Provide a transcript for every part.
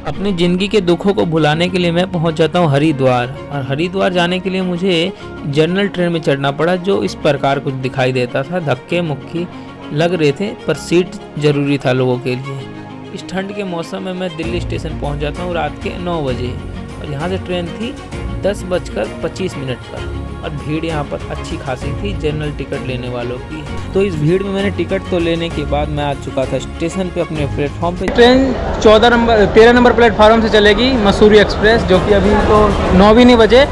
अपनी ज़िंदगी के दुखों को भुलाने के लिए मैं पहुंच जाता हूं हरिद्वार। और हरिद्वार जाने के लिए मुझे जनरल ट्रेन में चढ़ना पड़ा, जो इस प्रकार कुछ दिखाई देता था। धक्के मुक्की लग रहे थे, पर सीट ज़रूरी था लोगों के लिए। इस ठंड के मौसम में मैं दिल्ली स्टेशन पहुंच जाता हूं रात के 9 बजे, और यहाँ से ट्रेन थी 10:25 पर। और भीड़ यहाँ पर अच्छी खासी थी जनरल टिकट लेने वालों की। तो इस भीड़ में मैंने टिकट तो लेने के बाद मैं आ चुका था स्टेशन पे, अपने प्लेटफॉर्म पे। ट्रेन 13 नंबर प्लेटफार्म से चलेगी, मसूरी एक्सप्रेस, जो कि अभी तो 9 भी नहीं बजे,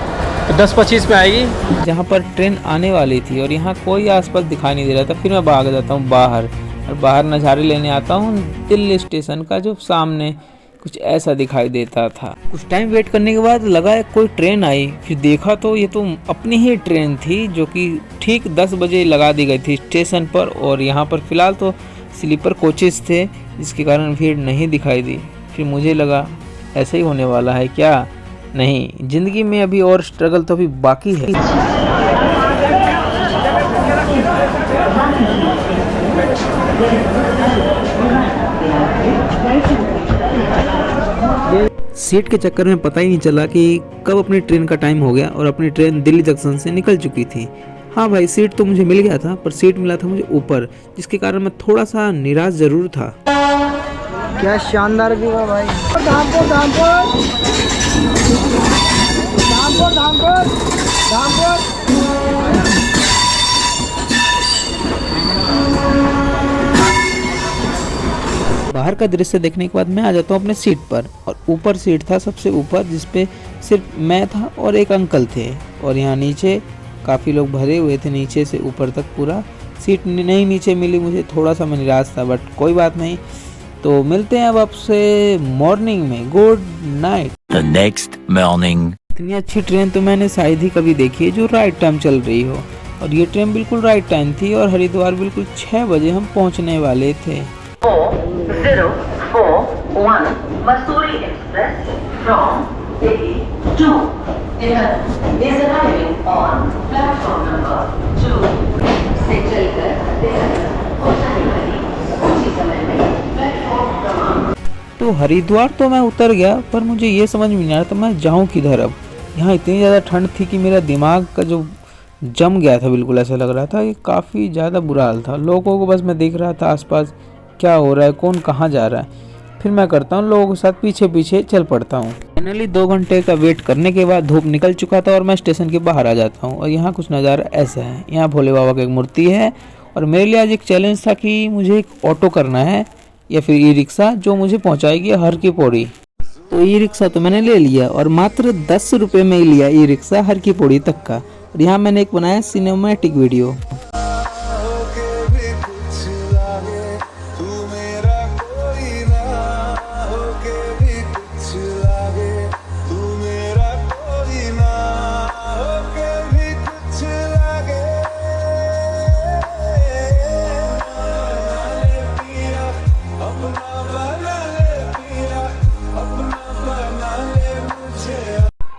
तो 10:25 पे आएगी। जहाँ पर ट्रेन आने वाली थी और यहाँ कोई आसपास दिखाई नहीं दे रहा था। फिर मैं भाग जाता हूँ बाहर, और बाहर नज़ारे लेने आता हूँ दिल्ली स्टेशन का, जो सामने कुछ ऐसा दिखाई देता था। कुछ टाइम वेट करने के बाद लगा कोई ट्रेन आई, फिर देखा तो ये तो अपनी ही ट्रेन थी, जो कि ठीक 10 बजे लगा दी गई थी स्टेशन पर। और यहाँ पर फ़िलहाल तो स्लीपर कोचेस थे, जिसके कारण भीड़ नहीं दिखाई दी। फिर मुझे लगा ऐसे ही होने वाला है क्या? नहीं, ज़िंदगी में अभी और स्ट्रगल तो अभी बाकी है। सीट के चक्कर में पता ही नहीं चला कि कब अपनी ट्रेन का टाइम हो गया, और अपनी ट्रेन दिल्ली जंक्शन से निकल चुकी थी। हाँ भाई, सीट तो मुझे मिल गया था, पर सीट मिला था मुझे ऊपर, जिसके कारण मैं थोड़ा सा निराश ज़रूर था। क्या शानदार व्यू है भाई। बाहर का दृश्य देखने के बाद मैं आ जाता हूँ अपने सीट पर, और ऊपर सीट था सबसे ऊपर, जिसपे सिर्फ मैं था और एक अंकल थे। और यहाँ नीचे काफ़ी लोग भरे हुए थे, नीचे से ऊपर तक पूरा। सीट नहीं नीचे मिली मुझे, थोड़ा सा मैं निराश था, बट कोई बात नहीं। तो मिलते हैं अब आपसे मॉर्निंग में। Good night. The next morning. इतनी अच्छी ट्रेन तो मैंने शायद ही कभी देखी है जो राइट टाइम चल रही हो, और ये ट्रेन बिल्कुल राइट टाइम थी, और हरिद्वार बिल्कुल 6 बजे हम पहुँचने वाले थे। 4041 Mussoorie Express from Delhi to Dehradun is arriving on platform number 2 से चलकर देहरादून पहुंचने वाली उसी समय में प्लेटफॉर्म क्रमांक। तो हरिद्वार तो मैं उतर गया, पर मुझे ये समझ में नहीं आ रहा था मैं जाऊँ किधर अब। यहाँ इतनी ज़्यादा ठंड थी कि मेरा दिमाग का जो जम गया था, बिल्कुल ऐसा लग रहा था कि काफ़ी ज़्यादा बुरा हाल था। लोगों को बस मैं देख रहा था आसपास क्या हो रहा है, कौन कहाँ जा रहा है। फिर मैं करता हूँ लोगों के साथ पीछे पीछे चल पड़ता हूँ। फाइनली 2 घंटे का वेट करने के बाद धूप निकल चुका था, और मैं स्टेशन के बाहर आ जाता हूँ। और यहाँ कुछ नज़ारा ऐसा है, यहाँ भोले बाबा की एक मूर्ति है, और मेरे लिए आज एक चैलेंज था कि मुझे एक ऑटो करना है या फिर ई रिक्शा, जो मुझे पहुँचाएगी हर की पौड़ी। तो ई रिक्शा तो मैंने ले लिया, और मात्र 10 रुपये में ही लिया ई रिक्शा हर की पौड़ी तक का। और यहाँ मैंने एक बनाया सिनेमैटिक वीडियो।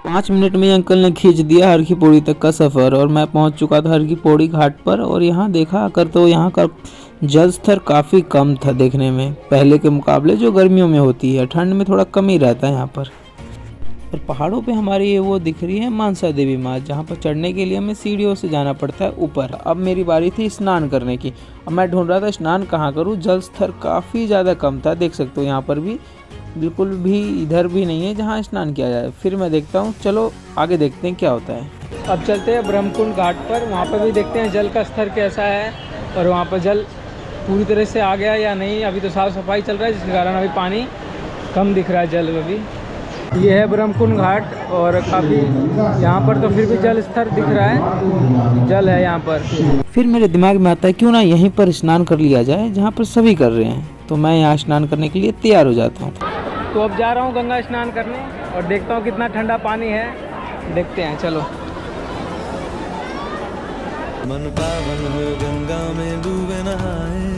पाँच मिनट में अंकल ने खींच दिया हर की पौड़ी तक का सफ़र, और मैं पहुंच चुका था हर की पौड़ी घाट पर। और यहाँ देखा कर तो यहाँ का जल स्तर काफ़ी कम था देखने में, पहले के मुकाबले, जो गर्मियों में होती है। ठंड में थोड़ा कम ही रहता है यहाँ पर। और पहाड़ों पे हमारी ये वो दिख रही है मानसा देवी माँ, जहाँ पर चढ़ने के लिए हमें सीढ़ियों से जाना पड़ता है ऊपर। अब मेरी बारी थी स्नान करने की। अब मैं ढूंढ रहा था स्नान कहाँ करूँ, जल स्तर काफ़ी ज़्यादा कम था, देख सकते हो यहाँ पर भी बिल्कुल भी इधर भी नहीं है जहाँ स्नान किया जाए। फिर मैं देखता हूँ, चलो आगे देखते हैं क्या होता है। अब चलते हैं ब्रह्मकुंड घाट पर, वहाँ पर भी देखते हैं जल का स्तर कैसा है, और वहाँ पर जल पूरी तरह से आ गया या नहीं। अभी तो साफ़ सफाई चल रहा है, जिसके कारण अभी पानी कम दिख रहा है जल में भी। ये है ब्रह्मकुंड घाट, और काफ़ी यहाँ पर तो फिर भी जल स्तर दिख रहा है, जल है यहाँ पर। फिर मेरे दिमाग में आता है क्यों ना यहीं पर स्नान कर लिया जाए जहाँ पर सभी कर रहे हैं। तो मैं यहाँ स्नान करने के लिए तैयार हो जाता हूँ। तो अब जा रहा हूँ गंगा स्नान करने, और देखता हूँ कितना ठंडा पानी है, देखते हैं। चलो। मन पावन हो गंगा में डूबे नहाए,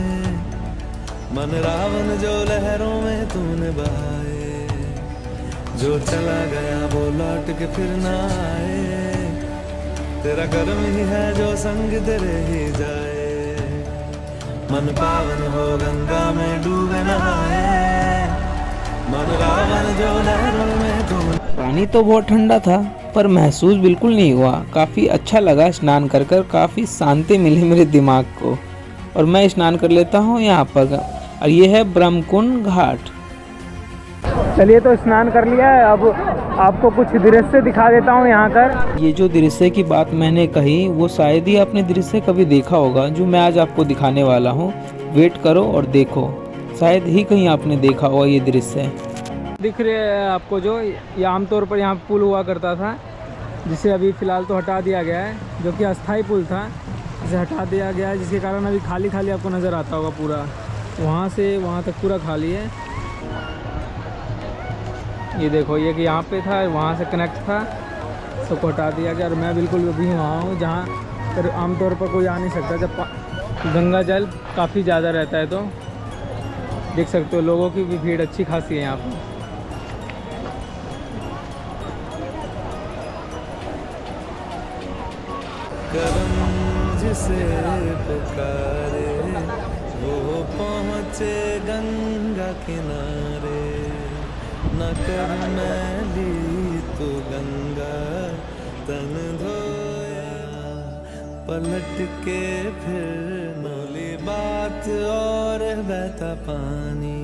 मन रावण जो लहरों में तूने बहाए, जो चला गया वो लौट के फिर ना आए, तेरा कर्म ही है जो संग तेरे ही जाए। मन पावन हो गंगा में डूबे नहाए, मन रावण जो लहरों में तूने पानी तो बहुत ठंडा था पर महसूस बिल्कुल नहीं हुआ। काफ़ी अच्छा लगा स्नान कर कर, काफ़ी शांति मिली मेरे दिमाग को। और मैं स्नान कर लेता हूँ यहाँ पर। और ये है ब्रह्मकुंड घाट। चलिए तो स्नान कर लिया है, अब आपको कुछ दृश्य दिखा देता हूँ यहाँ कर। ये जो दृश्य की बात मैंने कही वो शायद ही आपने दृश्य कभी देखा होगा जो मैं आज आपको दिखाने वाला हूँ। वेट करो और देखो, शायद ही कहीं आपने देखा होगा ये दृश्य। दिख रहे है आपको जो ये आमतौर पर यहाँ पुल हुआ करता था, जिसे अभी फ़िलहाल तो हटा दिया गया है, जो कि अस्थाई पुल था, जिसे हटा दिया गया है, जिसके कारण अभी खाली खाली आपको नज़र आता होगा पूरा। वहाँ से वहाँ तक पूरा खाली है। ये देखो, ये कि यहाँ पे था, वहाँ से कनेक्ट था, सबको हटा दिया गया। और मैं बिल्कुल अभी वहाँ हूँ जहाँ पर आमतौर पर कोई आ नहीं सकता। जब गंगा जल काफ़ी ज़्यादा रहता है तो देख सकते हो लोगों की भी भीड़ अच्छी खासी है यहाँ पर। करम जिसे पुकारे वो पहुँचे गंगा किनारे। न कर मैली तो गंगा तन धोया, पलट के फिर नौली बात और बहता पानी।